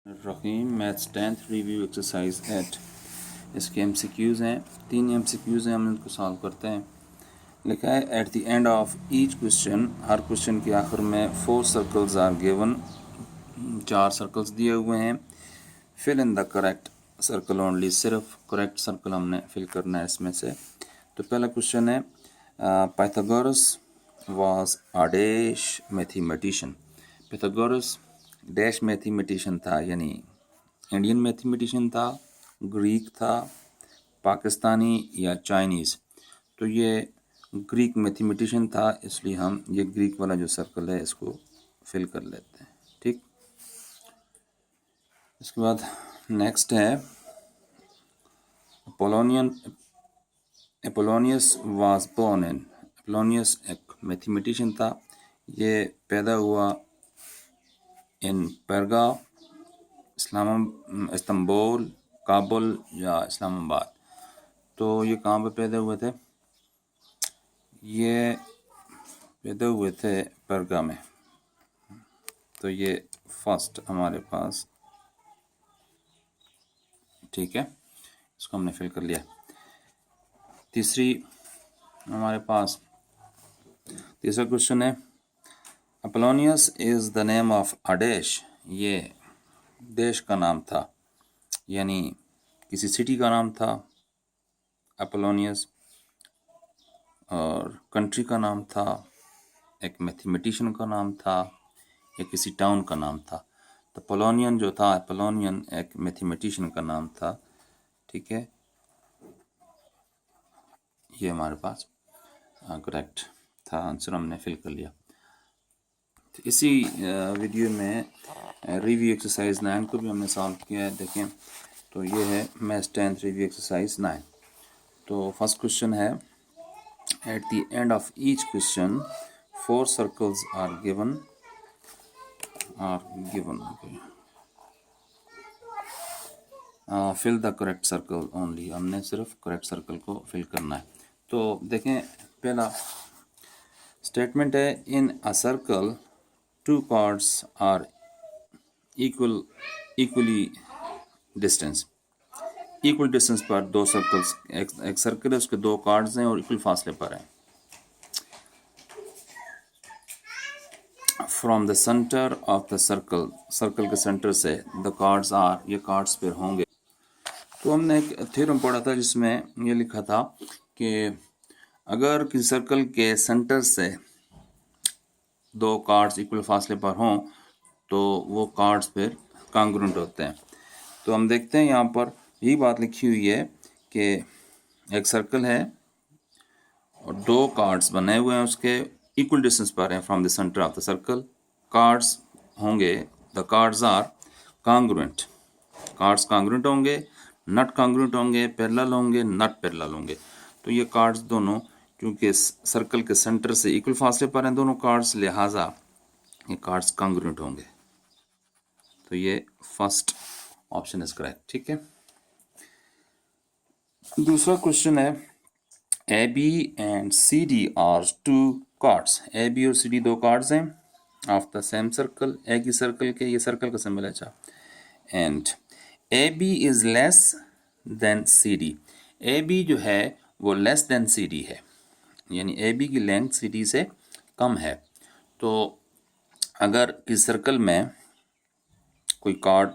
रहीम maths 10th review exercise 8 इसके MCQs हैं। 3 MCQs हैं, हम इनको सॉल्व करते हैं। लिखा है at the end of each question, her question के आखिर में 4 सर्कल्स आर गिवन, 4 सर्कल्स दिए हुए हैं। Fill in the correct circle only, सिर्फ करेक्ट सर्कल हमने फिल करना है इसमें से। तो पहला क्वेश्चन है Pythagoras was a dash mathematician. Pythagoras dash mathematician था, यानी इंडियन मैथमेटिशियन था, ग्रीक था, पाकिस्तानी या चाइनीज़। तो ये ग्रीक मैथमेटिशियन था, इसलिए हम ये ग्रीक वाला जो सर्कल है इसको फिल कर लेते हैं। ठीक, इसके बाद नेक्स्ट है Apollonius was born in. Apollonius एक मैथमेटिशियन था, ये पैदा हुआ इन पेरगा, इस्तांबुल, काबुल या इस्लामाबाद। तो ये कहाँ पे पैदा हुए थे? ये पैदा हुए थे पेरगा में। तो ये फर्स्ट हमारे पास, ठीक है, इसको हमने फिल कर लिया। तीसरी हमारे पास तीसरा क्वेश्चन है Apollonius is the name of a dash. ये देश का नाम था, यानी किसी सिटी का नाम था अपोलोनियस, और कंट्री का नाम था, एक मैथमेटिशियन का नाम था, या किसी टाउन का नाम था। तो पोलोनियन जो था, पोलोनियन एक मैथमेटिशियन का नाम था। ठीक है, ये हमारे पास करेक्ट था, आंसर हमने फिल कर लिया। तो इसी वीडियो में रिव्यू एक्सरसाइज 9 को भी हमने सॉल्व किया है। देखें, तो ये है मैथ्स 10th रिव्यू एक्सरसाइज 9। तो फर्स्ट क्वेश्चन है at the end of each question 4 circles are given fill the correct circle only. हमने सिर्फ करेक्ट सर्कल को फिल करना है। तो देखें, पहला स्टेटमेंट है in a circle 2 chords are equally distance. Equal distance पर 2 सर्कल्स, एक सर्कल है, उसके 2 कार्ड्स हैं और इक्वल फासले पर हैं। From the centre of the circle, circle के सेंटर से द कार्ड्स आर, ये कार्ड्स फिर होंगे। तो हमने एक थ्योरम पढ़ा था जिसमें ये लिखा था कि अगर किसी सर्कल के सेंटर से 2 कार्ड्स इक्वल फासले पर हों तो वो कार्ड्स फिर कॉन्ग्रुएंट होते हैं। तो हम देखते हैं यहाँ पर यही बात लिखी हुई है कि एक सर्कल है और 2 कार्ड्स बने हुए हैं, उसके इक्वल डिस्टेंस पर हैं from the centre of the circle. Chords होंगे, the chords are congruent, chords congruent होंगे, नट कॉन्ग्रुएंट होंगे, पैरेलल होंगे, नट पैरेलल होंगे। तो ये कार्ड्स दोनों क्योंकि सर्कल के सेंटर से इक्वल फासले पर हैं दोनों कार्ड्स, लिहाजा ये कार्ड्स कॉन्ग्रुएंट होंगे। तो ये फर्स्ट ऑप्शन इज करेक्ट। ठीक है, दूसरा क्वेश्चन है A B and C D are 2 chords. A B और सी डी 2 कार्ड्स हैं ऑफ द सेम सर्कल, एक ही सर्कल के, ये सर्कल का सिंबल है। अच्छा, and A B is less than C D. A B जो है वो लेस देन सी डी है, यानी ए बी की लेंथ सी डी से कम है। तो अगर किस सर्कल में कोई कार्ड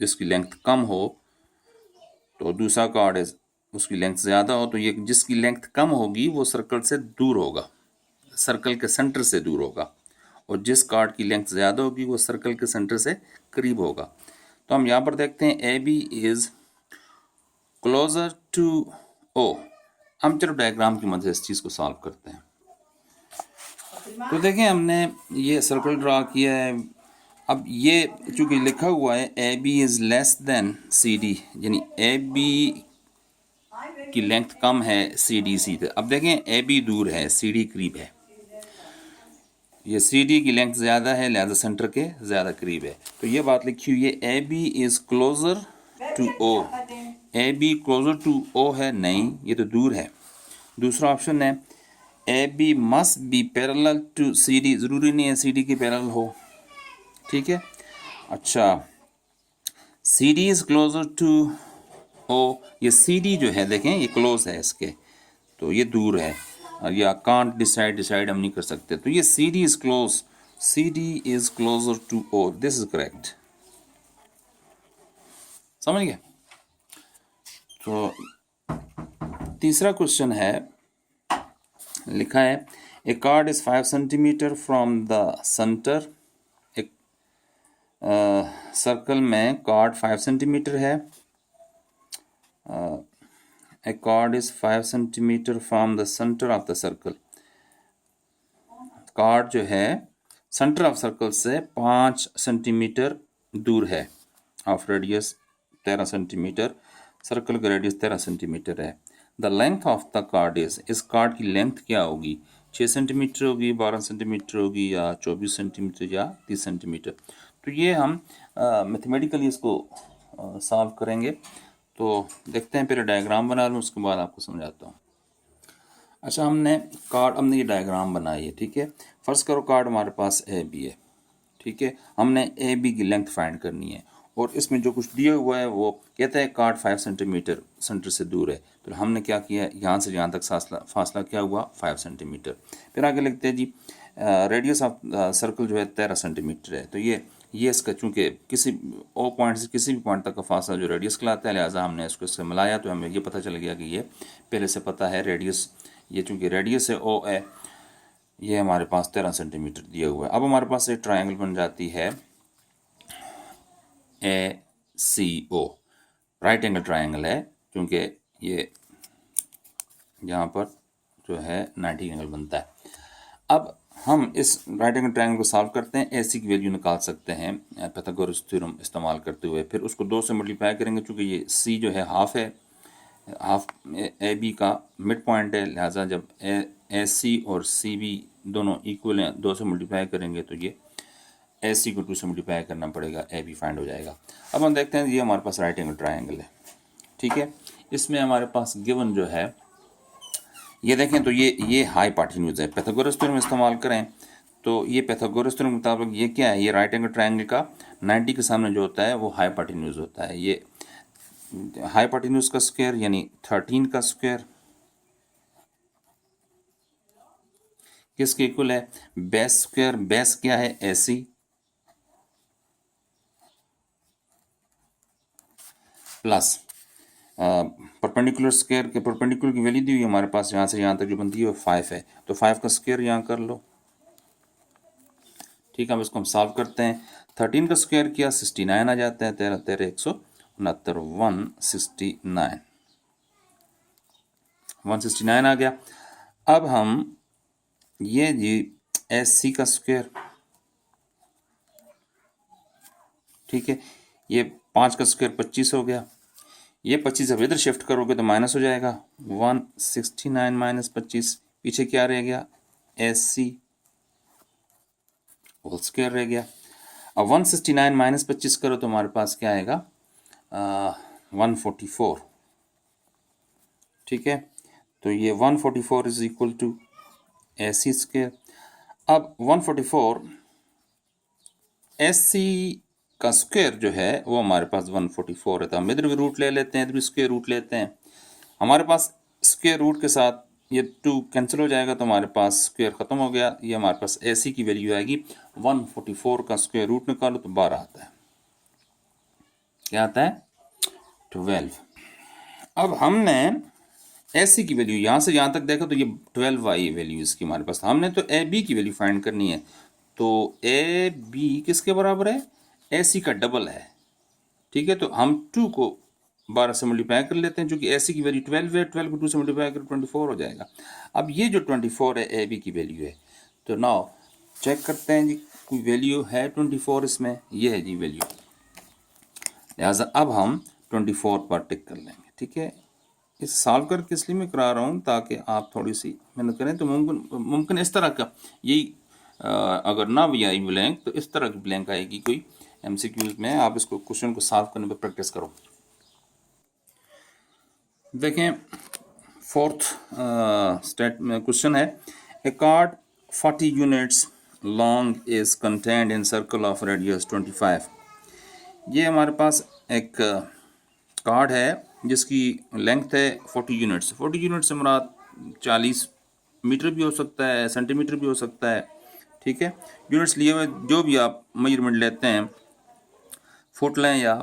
जिसकी लेंथ कम हो तो दूसरा कार्ड है उसकी लेंथ ज़्यादा हो, तो ये जिसकी लेंथ कम होगी वो सर्कल से दूर होगा, सर्कल के सेंटर से दूर होगा, और जिस कार्ड की लेंथ ज़्यादा होगी वो सर्कल के सेंटर से करीब होगा। तो हम यहाँ पर देखते हैं A B is closer to O. हम चलो डायग्राम की मदद से इस चीज़ को सॉल्व करते हैं। तो देखें, हमने ये सर्कल ड्रा किया है। अब ये चूँकि लिखा हुआ है A B is less than C D, यानी ए बी की लेंथ कम है सी डी से। अब देखें, ए बी दूर है, सी डी करीब है। ये सी डी की लेंथ ज़्यादा है, लिहाजा सेंटर के ज़्यादा करीब है। तो ये बात लिखी हुई है A B is closer to O. A B closer to O है नहीं, ये तो दूर है। दूसरा ऑप्शन है A B must be parallel to C D. ज़रूरी नहीं है सी डी की पैरेलल हो। ठीक है, अच्छा, CD is closer to O। ये CD जो है देखें ये क्लोज है इसके, तो ये दूर है, और या कांट डिसाइड हम नहीं कर सकते, तो ये CD is close, CD is closer to O, this is correct. समझ गए? तो तीसरा क्वेश्चन है, लिखा है a chord is 5 centimetre from the centre. एक सर्कल में कार्ड 5 सेंटीमीटर है। A chord is 5 centimetre from the centre of the circle. Chord जो है सेंटर ऑफ सर्कल से 5 सेंटीमीटर दूर है, ऑफ रेडियस 13 सेंटीमीटर, सर्कल का रेडियस 13 सेंटीमीटर है। The length of the card इस कार्ड की लेंथ क्या होगी? 6 सेंटीमीटर होगी, 12 सेंटीमीटर होगी, या 24 सेंटीमीटर, या 30 सेंटीमीटर। तो ये हम मैथमेटिकली इसको सॉल्व करेंगे। तो देखते हैं, पहले डायग्राम बना लूँ, उसके बाद आपको समझाता हूँ। अच्छा, हमने ये डायग्राम बनाई है, ठीक है। फर्स्ट करो कार्ड हमारे पास ए बी है, ठीक है। हमने ए बी की लेंथ फाइंड करनी है, और इसमें जो कुछ दिया हुआ है वो कहता है कार्ड 5 सेंटीमीटर सेंटर से दूर है। तो हमने क्या किया, यहाँ से यहाँ तक फासला क्या हुआ, 5 सेंटीमीटर। फिर आगे लिखते हैं जी रेडियस ऑफ सर्कल जो है 13 सेंटीमीटर है। तो ये इसका चूँकि किसी ओ पॉइंट से किसी भी पॉइंट तक का फासला जो रेडियस कहलाता है, लिहाजा हमने इसको मिलाया, तो हमें ये पता चल गया कि ये पहले से पता है रेडियस, ये चूँकि रेडियस है ओ है, ये हमारे पास 13 सेंटीमीटर दिया हुआ है। अब हमारे पास एक ट्रायंगल बन जाती है ACO, राइट एंगल ट्रायंगल है, क्योंकि ये यहाँ पर जो है 90 एंगल बनता है। अब हम इस राइट एंगल ट्रायंगल को सॉल्व करते हैं, AC की वैल्यू निकाल सकते हैं पाइथागोरस थ्योरम इस्तेमाल करते हुए। फिर उसको 2 से मल्टीप्लाई करेंगे, चूँकि ये C जो है हाफ है, हाफ AB का मिड पॉइंट है, लिहाजा जब AC और CB दोनों इक्वल हैं, 2 से मल्टीप्लाई करेंगे तो ये AC को 2 से मल्टीप्लाई करना पड़ेगा, AB फाइंड हो जाएगा। अब हम देखते हैं, ये हमारे पास राइट एंगल ट्रायंगल है, ठीक है। इसमें हमारे पास गिवन जो है, ये देखें तो ये हाइपोटेन्यूज है। पाइथागोरस थ्योरम इस्तेमाल करें तो ये पाइथागोरस थ्योरम के मुताबिक ये क्या है, ये राइट एंगल ट्रायंगल का 90 के सामने जो होता है वो हाइपोटेन्यूज होता है। ये हाइपोटेन्यूज का स्क्वायर यानी 13 का स्क्वायर किसके इक्वल है, बेस स्क्वायर। बेस क्या है, AC, प्लस परपेंडिकुलर स्क्वायर के परपेंडिकुलर की वैल्यू दी हुई हमारे पास, यहाँ से यहाँ तक जो बनती है वो 5 है, तो 5 का स्क्वायर यहाँ कर लो, ठीक है। अब इसको हम सॉल्व करते हैं। 13 का स्क्वायर किया 69 आ जाता है, 13 13 169, 169 आ गया। अब हम ये जी AC का स्क्वायर, ठीक है, ये 5 का स्क्वायर 25 हो गया, ये 25 अब इधर शिफ्ट करोगे तो माइनस हो जाएगा, 169 माइनस 25, पीछे क्या रह गया, AC होल स्क्वायर रह गया। अब 169 माइनस 25 करो तो हमारे पास क्या आएगा, 144, ठीक है। तो ये 144 is equal to AC square. अब 144 AC का स्क्वायर जो है वो हमारे पास 144 है, तो हम इधर भी रूट ले लेते हैं, इधर भी स्क्वायर रूट लेते हैं। हमारे पास स्क्वायर रूट के साथ ये 2 कैंसिल हो जाएगा, तो हमारे पास स्क्वायर ख़त्म हो गया। ये हमारे पास AC की वैल्यू आएगी, 144 का स्क्वायर रूट निकालो तो 12 आता है, क्या आता है, 12। अब हमने AC की वैल्यू यहाँ से यहाँ तक देखा तो ये 12 आई वैल्यू इसकी हमारे पास। हमने तो AB की वैल्यू फाइंड करनी है, तो AB किसके बराबर है, AC का डबल है, ठीक है। तो हम 2 को 12 से मल्टीप्लाई कर लेते हैं, क्योंकि AC की वैल्यू 12 है, 12 को 2 से मल्टीप्लाई कर 24 हो जाएगा। अब ये जो 24 है AB की वैल्यू है, तो नाउ चेक करते हैं जी कोई वैल्यू है 24 इसमें, ये है जी वैल्यू, लिहाजा अब हम 24 पर टिक कर लेंगे, ठीक है। इस सॉल्व करके इसलिए मैं करा रहा हूँ ताकि आप थोड़ी सी मेहनत करें, तो मुमकिन इस तरह का यही अगर ना भी आई ब्लैंक तो इस तरह की ब्लैंक आएगी कोई MCQs में, आप इसको क्वेश्चन को सॉल्व करने पर प्रैक्टिस करो। देखें, फोर्थ स्टेट में क्वेश्चन है, a chord 40 units long is contained in circle of radius 25। ये हमारे पास एक कार्ड है जिसकी लेंथ है 40 यूनिट्स। 40 यूनिट से मुराद 40 मीटर भी हो सकता है, सेंटीमीटर भी हो सकता है, ठीक है। यूनिट्स लिए हुए जो भी आप मेजरमेंट लेते हैं, फुट लें या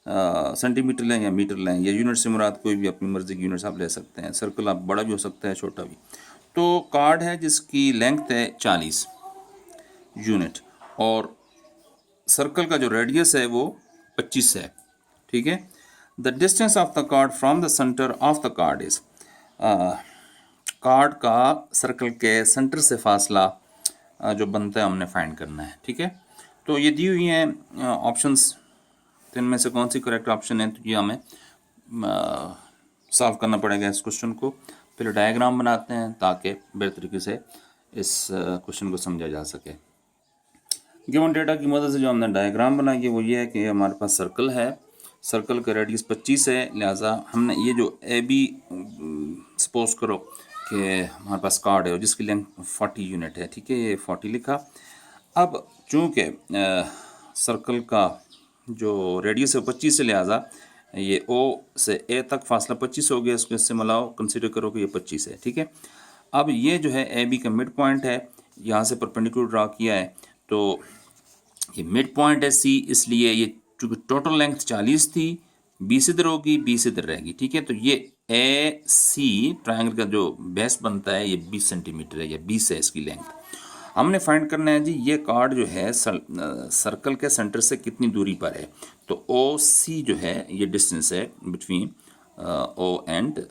सेंटीमीटर लें या मीटर लें, या यूनिट से मुराद कोई भी अपनी मर्जी की यूनिट्स आप ले सकते हैं। सर्कल आप बड़ा भी हो सकता है, छोटा भी। तो कार्ड है जिसकी लेंथ है 40 यूनिट और सर्कल का जो रेडियस है वो 25 है, ठीक है। The distance of the card from the centre of the card is, card का सर्कल के सेंटर से फासला जो बनता है हमने फाइंड करना है, ठीक है। तो ये दी हुई हैं ऑप्शंस, तो इनमें से कौन सी करेक्ट ऑप्शन है, तो ये हमें सॉल्व करना पड़ेगा इस क्वेश्चन को। पहले डायग्राम बनाते हैं ताकि बेहतर तरीके से इस क्वेश्चन को समझा जा सके। गिवन डेटा की मदद से जो हमने डायग्राम बनाई है वो ये है कि हमारे पास सर्कल है, सर्कल का रेडियस 25 है, लिहाजा हमने ये जो ए बी, सपोज करो कि हमारे पास कार्ड है जिसकी लेंथ 40 यूनिट है, ठीक है, ये 40 लिखा। अब चूँकि सर्कल का जो रेडियस है 25 है, लिहाजा ये ओ से ए तक फासला 25 हो गया, इसको इससे मिलाओ, कंसिडर करो कि ये 25 है, ठीक है। अब ये जो है ए बी का मिड पॉइंट है, यहाँ से परपेंडिकुलर ड्रा किया है, तो ये मिड पॉइंट है सी, इसलिए ये चूँकि टोटल लेंथ 40 थी, 20 इधर होगी, 20 इधर रहेगी, ठीक है। तो ये ए सी ट्रायंगल का जो बेस बनता है ये 20 सेंटीमीटर है या 20 है इसकी लेंथ। हमने फाइंड करना है जी ये कार्ड जो है सर्कल के सेंटर से कितनी दूरी पर है। तो ओ सी जो है ये डिस्टेंस है between O and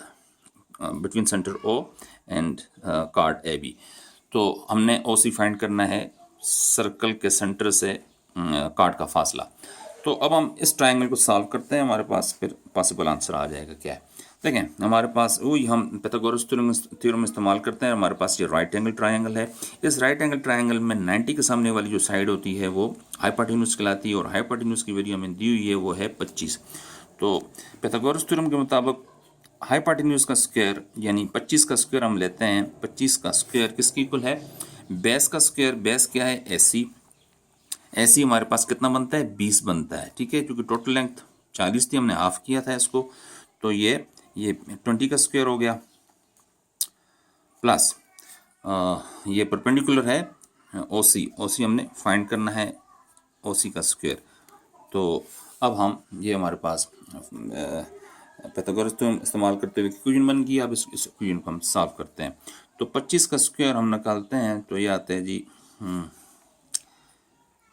between centre O and chord A B. तो हमने ओ सी फाइंड करना है सर्कल के सेंटर से कार्ड का फासला। तो अब हम इस ट्रायंगल को सॉल्व करते हैं, हमारे पास फिर पॉसिबल आंसर आ जाएगा। क्या है, देखें, हमारे पास वही हम पाइथागोरस थ्योरम इस्तेमाल करते हैं। हमारे पास ये राइट एंगल ट्रायंगल है। इस राइट एंगल ट्रायंगल में 90 के सामने वाली जो साइड होती है वो हाइपोटेन्यूज कहलाती है, और हाइपोटेन्यूज की वैल्यू हमें दी हुई है वो है 25। तो पाइथागोरस थ्योरम के मुताबिक हाइपोटेन्यूज का स्क्वायर यानी 25 का स्क्वायर हम लेते हैं। 25 का स्क्वायर किसकी इक्वल है, बेस का स्क्वायर। बेस क्या है, एसी। एसी हमारे पास कितना बनता है, 20 बनता है, ठीक है। क्योंकि टोटल लेंथ 40 थी, हमने हाफ किया था इसको, तो ये 20 का स्क्वायर हो गया, प्लस ये परपेंडिकुलर है ओसी। ओसी हमने फाइंड करना है, ओसी का स्क्वायर। तो अब हम ये हमारे पास पाइथागोरस थ्योरम इस्तेमाल करते हुए इक्वेशन बन गई। अब इस इक्वेशन को हम सॉल्व करते हैं। तो 25 का स्क्वायर हम निकालते हैं, तो ये आता है जी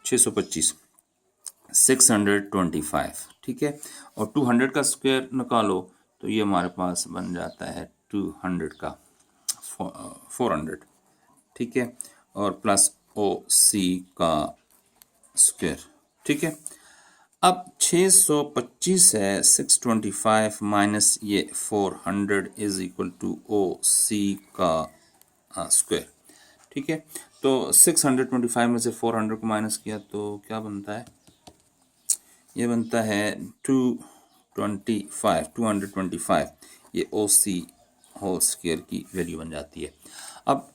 625, 625, ठीक है। और 200 का स्क्वायर निकालो तो ये हमारे पास बन जाता है 200 का 400, ठीक है। और प्लस ओ सी का स्क्वायर, ठीक है। अब 625 है, 625 माइनस ये 400 इज इक्वल टू ओ सी का स्क्वायर, ठीक है। तो 625 में से 400 को माइनस किया तो क्या बनता है, ये बनता है 225, ये ओ सी होल स्क्वायर की वैल्यू बन जाती है। अब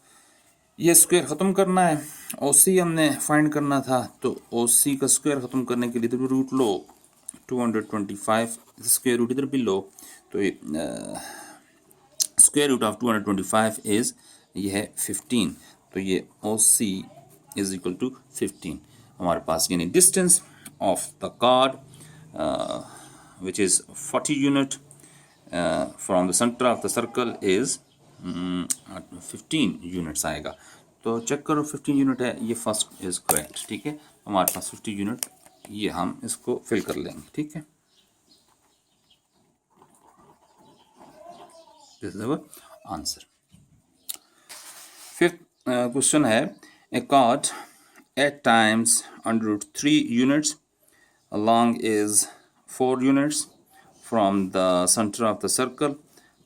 ये स्क्वायर ख़त्म करना है, ओ सी हमने फाइंड करना था, तो ओ सी का स्क्वायर ख़त्म करने के लिए इधर भी रूट लो, 225 स्क्वायर रूट इधर भी लो, तो स्क्वायर रूट ऑफ 225 इज़ ये है 15। तो ये ओ सी इज इक्वल टू 15 हमारे पास, यानी distance of the card which is 40 unit from the center of the circle is 15 units आएगा। तो चेक करो 15 यूनिट है, ये फर्स्ट इज करेक्ट, ठीक है। हमारे पास 50 यूनिट, ये हम इसको फिल कर लेंगे, ठीक है। This is our answer. Fifth question है, a card 8 times under root 3 units long is 4 units from the center of the circle.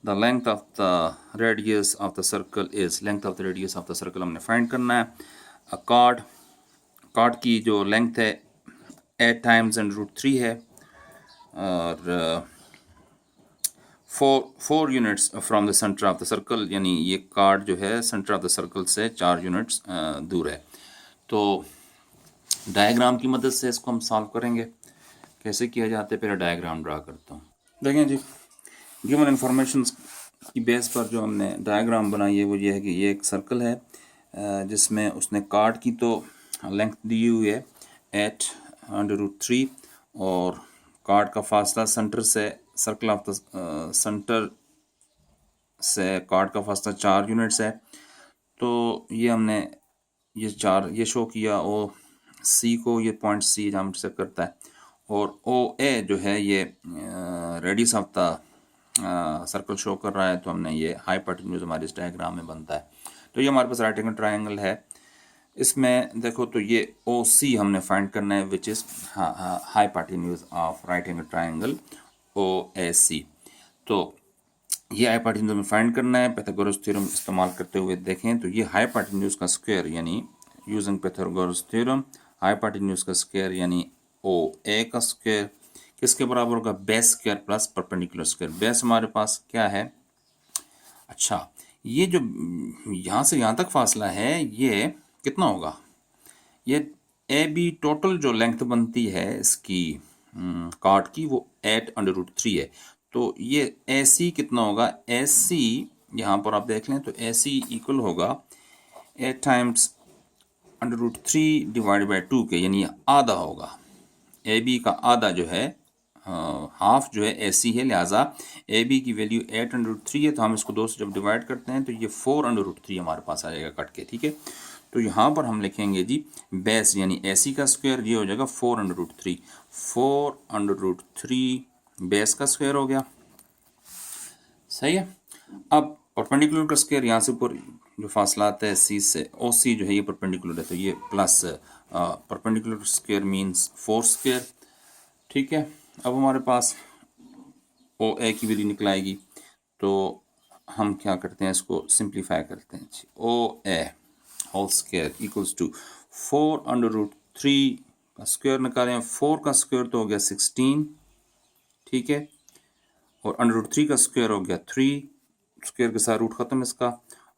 The length of the radius of the circle is, length of the radius of the circle हमने find करना है। Card की जो length है 8 times under root 3 है, और 4 units from the centre of the circle, यानी ये कार्ड जो है सेंटर ऑफ द सर्कल से 4 यूनिट्स दूर है। तो डायग्राम की मदद से इसको हम सॉल्व करेंगे कैसे किया जाता है, पहले डायग्राम ड्रा करता हूँ। देखें जी, गिवन इन्फॉर्मेशन की बेस पर जो हमने डायग्राम बनाई है वो ये है कि ये एक सर्कल है जिसमें उसने कार्ड की तो लेंथ दी हुई है 8√3 और कार्ड का फासला सेंटर से सर्कल ऑफ द सेंटर से कार्ड का फासला 4 यूनिट्स है। तो ये हमने ये 4 ये शो किया और सी को ये पॉइंट सी जहाँ इंटरसेक्ट करता है और ओ ए जो है ये radius of the circle show कर रहा है। तो हमने ये हाइपोटेन्यूज हमारे इस डायग्राम में बनता है। तो ये हमारे पास राइट एंगल ट्रायंगल है। इसमें देखो तो ये ओ सी हमने फाइंड करना है which is hypotenuse of right angle triangle O A C. तो ये हाइपोटेन्यूज हमें फाइंड करना है। पाइथागोरस थ्योरम इस्तेमाल करते हुए देखें तो ये हाइपोटेन्यूज का स्क्वायर यानी यूजिंग पाइथागोरस थ्योरम हाइपोटेन्यूज का स्क्वायर यानी ओ ए का स्क्वायर किसके बराबर होगा, base square plus perpendicular square. Base हमारे पास क्या है, अच्छा ये जो यहाँ से यहाँ तक फासला है ये कितना होगा, ये ए बी टोटल जो लेंथ बनती है इसकी कार्ड की वो 8√3 है। तो ये ए सी कितना होगा, ए सी यहाँ पर आप देख लें तो ए सी इक्वल होगा 8 टाइम्स √3 डिवाइड बाई 2 के यानी आधा होगा। ए बी का आधा जो है हाफ जो है ए सी है, लिहाजा ए बी की वैल्यू 8√3 है। तो हम इसको 2 से जब डिवाइड करते हैं तो ये 4√3 हमारे पास आ जाएगा कट के, ठीक है। तो यहाँ पर हम लिखेंगे जी बेस यानी ए सी का स्क्वायर ये हो जाएगा 4√3। 4√3 बेस का स्क्वायर हो गया, सही है। अब परपेंडिकुलर का स्क्वायर यहाँ से ऊपर जो फासला आता है सी से ओ सी जो है ये परपेंडिकुलर है तो ये plus perpendicular square means 4 square, ठीक है। अब हमारे पास ओ ए की वैल्यू निकल आएगी तो हम क्या करते हैं इसको सिंप्लीफाई करते हैं। ओ ए होल स्क्वायर इक्वल्स टू 4√3 का स्क्वायर निकालें, 4 का स्क्वायर तो हो गया 16, ठीक है, और √3 का स्क्वायर हो गया 3, स्क्वायर के साथ रूट ख़त्म इसका,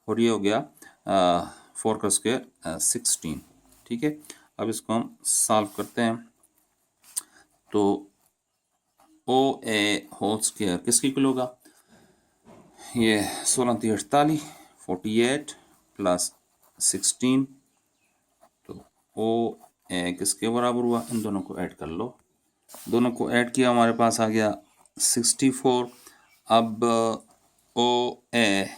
और ये हो गया 4 का स्क्वायर 16, ठीक है। अब इसको हम सॉल्व करते हैं तो ओ ए होल स्क्वायर किसकी इक्वल होगा, ये 16×3 = 48 प्लस 16, तो ओ ए किसके बराबर हुआ, इन दोनों को ऐड कर लो, दोनों को ऐड किया हमारे पास आ गया 64। अब ओ ए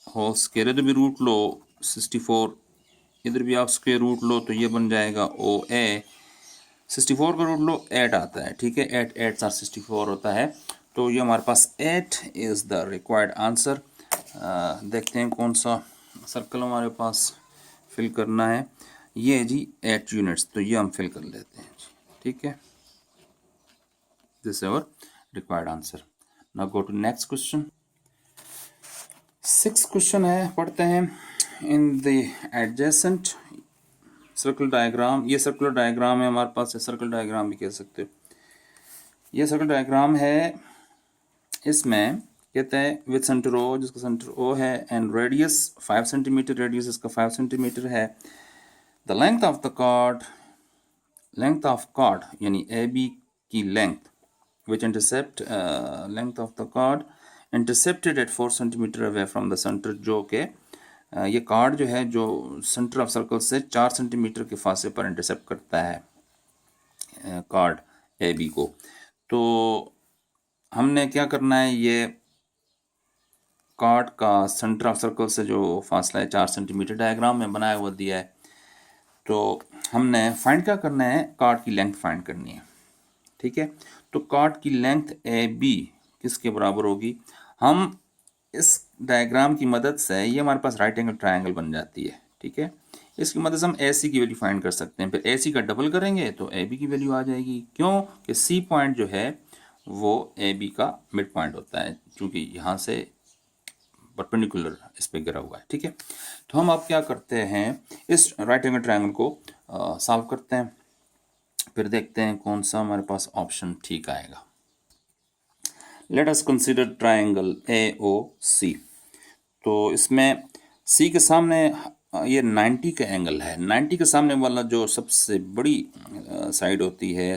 होल स्क्वायर इधर भी रूट लो 64, इधर भी आप स्क्वायर रूट लो तो ये बन जाएगा ओ ए 64 का रूट लो 8 आता है, ठीक है, 8 8 4 64 होता है। तो ये हमारे पास 8 इज़ द रिक्वायर्ड आंसर। देखते हैं कौन सा सर्कल हमारे पास फिल करना है, ये जी 8 यूनिट्स, तो ये हम फिल कर लेते हैं जी, ठीक है। This is our required answer. Now go to next question. 6th question है, पढ़ते हैं। In the adjacent circle diagram, ये सर्कुलर डायग्राम है हमारे पास, सर्कल डायग्राम भी कह सकते हो। ये सर्कल डायग्राम है, इसमें कहते हैं विद सेंटर ओ, जिसका सेंटर ओ है, एंड रेडियस 5 सेंटीमीटर, रेडियस इसका 5 सेंटीमीटर है। The length of the chord, length of chord यानी ए बी की length which intercept length of the chord intercepted at 4 centimetres away from the centre, जो कि ये card जो है जो सेंटर ऑफ सर्कल से 4 सेंटीमीटर के फासले पर इंटरसेप्ट करता है कार्ड ए बी को। तो हमने क्या करना है, ये कार्ड का सेंटर ऑफ सर्कल से जो फासला है 4 सेंटीमीटर डायग्राम में बनाया हुआ दिया है। तो हमने फाइंड क्या करना है, कार्ड की लेंथ फाइंड करनी है, ठीक है। तो कार्ड की लेंथ ए बी किसके बराबर होगी, हम इस डायग्राम की मदद से ये हमारे पास राइट एंगल ट्रायंगल बन जाती है, ठीक है। इसकी मदद से हम ए सी की वैल्यू फाइंड कर सकते हैं, फिर ए सी का डबल करेंगे तो ए बी की वैल्यू आ जाएगी, क्यों कि सी पॉइंट जो है वो ए बी का मिड पॉइंट होता है, क्योंकि यहाँ से परपेंडिकुलर इस पे गिरा हुआ है, ठीक है। तो हम अब क्या करते हैं, इस राइट एंगल ट्रायंगल को सॉल्व करते हैं, फिर देखते हैं कौन सा हमारे पास ऑप्शन ठीक आएगा। Let us consider triangle AOC। तो इसमें C के सामने ये 90 का एंगल है, 90 के सामने वाला जो सबसे बड़ी साइड होती है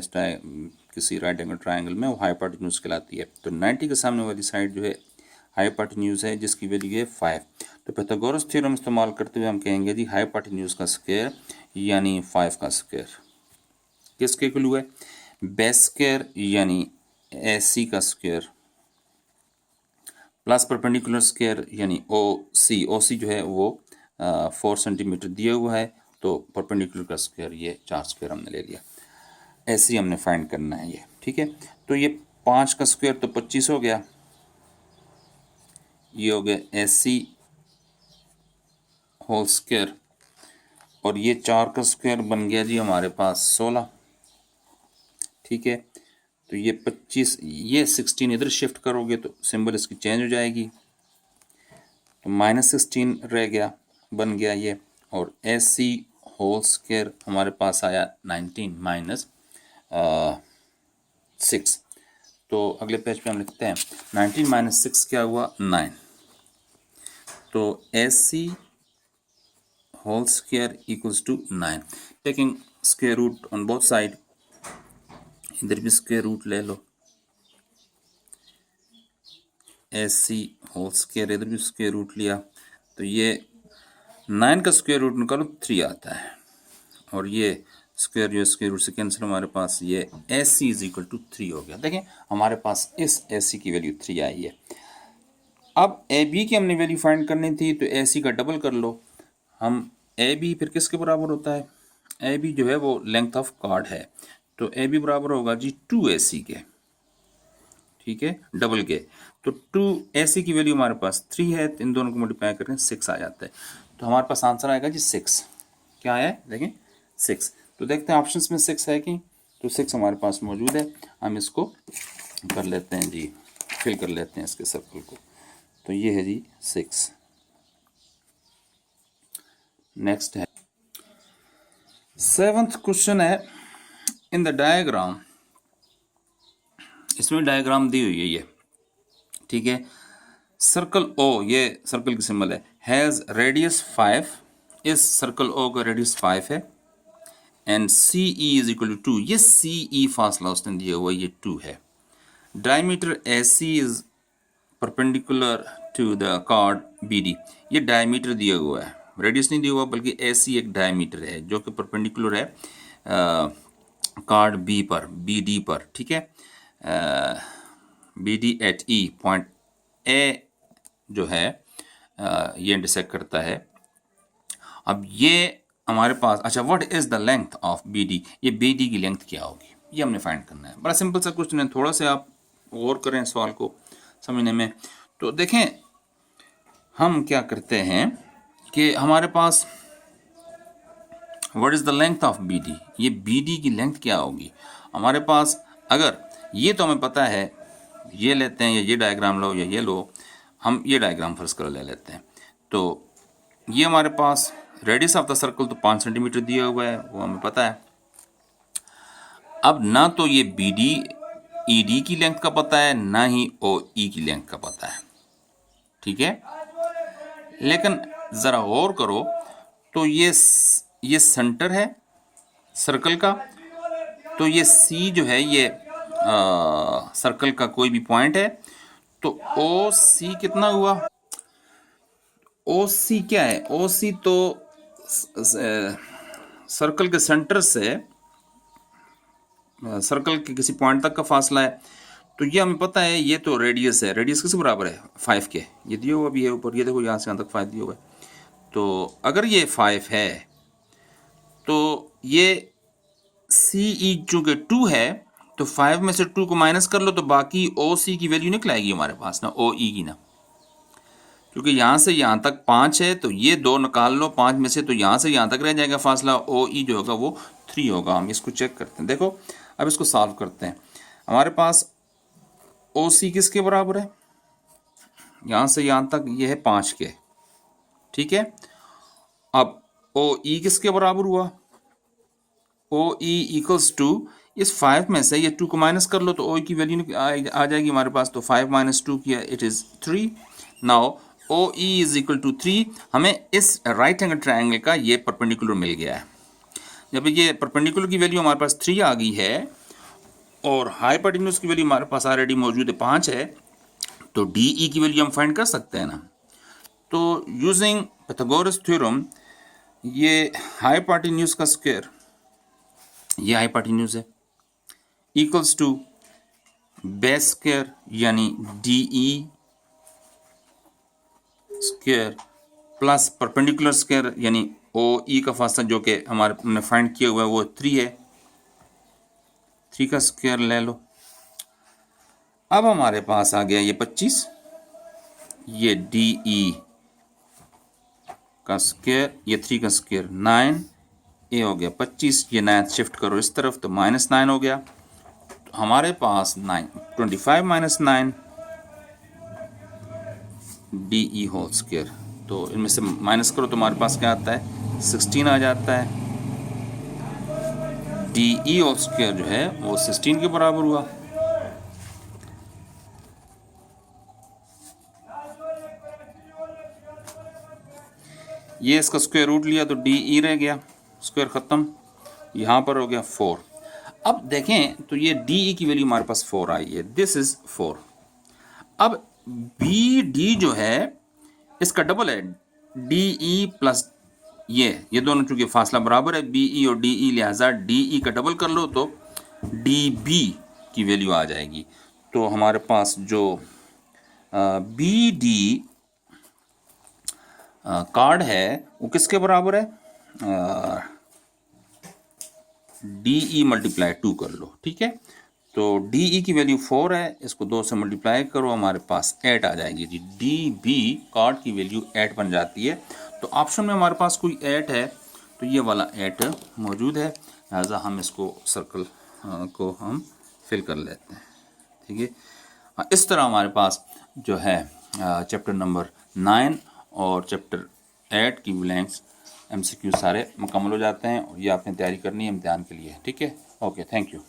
किसी राइट एंगल ट्रायंगल में वो हाइपोटेन्यूज कहलाती है। तो 90 के सामने वाली साइड जो है हाइपोटेन्यूज है जिसकी वैल्यू है 5। तो पाइथागोरस थ्योरम इस्तेमाल करते हुए हम कहेंगे जी हाइपोटेन्यूज का स्क्वायर यानी 5 का स्क्वायर किसके इक्वल हुआ है, बेस स्क्वायर यानी AC का स्क्वायर प्लस परपेंडिकुलर स्क्वायर यानी OC जो है वो 4 सेंटीमीटर दिया हुआ है, तो परपेंडिकुलर का स्क्वायर ये 4 स्क्वायर हमने ले लिया। ऐसे हमने फाइंड करना है ये, ठीक है। तो ये 5 का स्क्वायर तो 25 हो गया, ये हो गया AC होल स्क्वायर, और ये 4 का स्क्वायर बन गया जी हमारे पास 16, ठीक है। तो ये 25, ये 16 इधर शिफ्ट करोगे तो सिंबल इसकी चेंज हो जाएगी, तो -16 रह गया, बन गया ये, और AC होल स्क्वायर हमारे पास आया 19 -6। तो अगले पेज पे हम लिखते हैं 19 - 6 क्या हुआ 9। तो AC whole square equals to 9, taking square root on both side, इधर भी स्क्वायर रूट ले लो, AC होल स्क्वायर इधर भी स्क्वायर रूट लिया, तो ये 9 का स्क्वायर रूट निकालो 3 आता है, और ये स्क्वायर जो स्क्वायर रूट से कैंसिल, हमारे पास ये AC इज इक्वल टू 3 हो गया। देखें हमारे पास इस AC की वैल्यू 3 आई है। अब AB की हमने वैल्यू फाइंड करनी थी, तो AC का डबल कर लो। हम AB फिर किसके बराबर होता है, AB जो है वो लेंथ ऑफ कॉर्ड है, तो AB बराबर होगा जी 2AC के, ठीक है, डबल के। तो 2AC की वैल्यू हमारे पास 3 है, तो इन दोनों को मल्टीप्लाई करके 6 आ जाता है। तो हमारे पास आंसर आएगा जी 6। क्या है देखें 6। तो देखते हैं ऑप्शंस में 6 है कि, तो 6 हमारे पास मौजूद है। हम इसको कर लेते हैं जी, फिल कर लेते हैं इसके सर्कल को। तो ये है जी 6। नेक्स्ट है 7th क्वेश्चन है, इन द डायग्राम, इसमें डायग्राम दी हुई है ये, ठीक है। सर्कल O, ये सर्कल की सिंबल है, हैज रेडियस 5, इस सर्कल O का रेडियस 5 है, and CE is equal to 2, ये CE फासला उसने दिया हुआ ये 2 है। Diameter AC is perpendicular to the chord BD, ये डायमीटर दिया हुआ है, रेडियस नहीं दिया हुआ, बल्कि AC एक डायमीटर है जो कि परपेंडिकुलर है कॉर्ड B पर, BD पर, ठीक है। BD at E point A जो है ये इंटरसेक्ट करता है। अब ये हमारे पास, अच्छा what is the length of BD, ये BD की लेंथ क्या होगी ये हमने फाइंड करना है। बड़ा सिंपल सा क्वेश्चन है, थोड़ा सा आप गौर करें सवाल को समझने में। तो देखें हम क्या करते हैं कि हमारे पास what is the length of BD, ये BD की लेंथ क्या होगी हमारे पास। अगर ये तो हमें पता है, ये लेते हैं, या ये डायग्राम लो या ये लो, हम ये डायग्राम फर्स्ट कर ले लेते हैं। तो ये हमारे पास रेडियस ऑफ द सर्कल तो 5 सेंटीमीटर दिया हुआ है, वो हमें पता है। अब ना तो ये BD ED की लेंथ का पता है, ना ही OE की लेंथ का पता है, ठीक है। लेकिन ज़रा गौर करो तो ये सेंटर है सर्कल का, तो ये C जो है ये सर्कल का कोई भी पॉइंट है, तो OC कितना हुआ, OC क्या है, OC तो सर्कल के सेंटर से सर्कल के किसी पॉइंट तक का फासला है। तो ये हमें पता है, ये तो रेडियस है, रेडियस किस बराबर है 5 के, ये दिया हुआ भी है ऊपर, ये देखो यहाँ से यहाँ तक 5 दिया हुआ है। तो अगर ये 5 है तो ये CE चूँकि 2 है, तो 5 में से 2 को माइनस कर लो तो बाकी OC की वैल्यू निकल आएगी हमारे पास ना, OE की ना, क्योंकि यहाँ से यहाँ तक 5 है, तो ये 2 निकाल लो 5 में से, तो यहाँ से यहाँ तक रह जाएगा फासला, OE जो होगा वो 3 होगा। हम इसको चेक करते हैं, देखो अब इसको सॉल्व करते हैं। हमारे पास OC किसके बराबर है, यहाँ से यहाँ तक ये है 5 के, ठीक है। अब OE किसके बराबर हुआ, OE इक्वल्स टू, इस 5 में से ये 2 को माइनस कर लो तो OE की वैल्यू आ जाएगी हमारे पास, तो 5 - 2 किया it is 3। Now OE is equal to 3, हमें इस राइट एंगल ट्रायंगल का ये परपेंडिकुलर मिल गया है। जब ये परपेंडिकुलर की वैल्यू हमारे पास 3 आ गई है, और हाइपोटेन्यूज की वैल्यू हमारे पास ऑलरेडी मौजूद है 5 है, तो डी ई की वैल्यू हम फाइंड कर सकते हैं ना। तो यूजिंग पाइथागोरस थ्योरम ये हाइपोटेन्यूज का स्क्वायर, ये हाइपोटेन्यूज है, इक्वल्स टू बेस स्क्वायर यानी D E square plus perpendicular square यानी ओ ई का फासला जो कि हमने फाइंड किया हुआ है वो 3 है, 3 का स्क्वायर ले लो। अब हमारे पास आ गया ये 25, ये डी ई का स्क्वायर, ये 3 का स्क्वायर 9, ये हो गया 25, ये 9 शिफ्ट करो इस तरफ तो -9 हो गया। तो हमारे पास 25 minus 9 D E whole square, तो इनमें से माइनस करो तो हमारे पास क्या आता है 16 आ जाता है। डी ई होल स्क्वायर जो है वो 16 के बराबर हुआ। ये इसका स्क्वायर रूट लिया तो डी ई रह गया, स्क्वायर ख़त्म, यहाँ पर हो गया 4। अब देखें तो ये डी ई की वैल्यू हमारे पास 4 आई है, दिस इज 4। अब बी डी जो है इसका डबल है, डी ई प्लस ये दोनों चूंकि फासला बराबर है बी ई और डी ई, लिहाजा डी ई का डबल कर लो तो डी बी की वैल्यू आ जाएगी। तो हमारे पास जो बी डी कार्ड है वो किसके बराबर है, डी ई मल्टीप्लाई 2 कर लो, ठीक है। तो डी ई की वैल्यू 4 है, इसको 2 से मल्टीप्लाई करो हमारे पास 8 आ जाएगी जी। डी बी कार्ड की वैल्यू 8 बन जाती है। तो ऑप्शन में हमारे पास कोई 8 है तो ये वाला 8 मौजूद है, लिहाजा हम इसको सर्कल को हम फिल कर लेते हैं, ठीक है। इस तरह हमारे पास जो है चैप्टर नंबर 9 और चैप्टर 8 की ब्लैंक्स MCQ सारे मुकम्मल हो जाते हैं और ये आपने तैयारी करनी है इम्तिहान के लिए, ठीक है। Okay, thank you.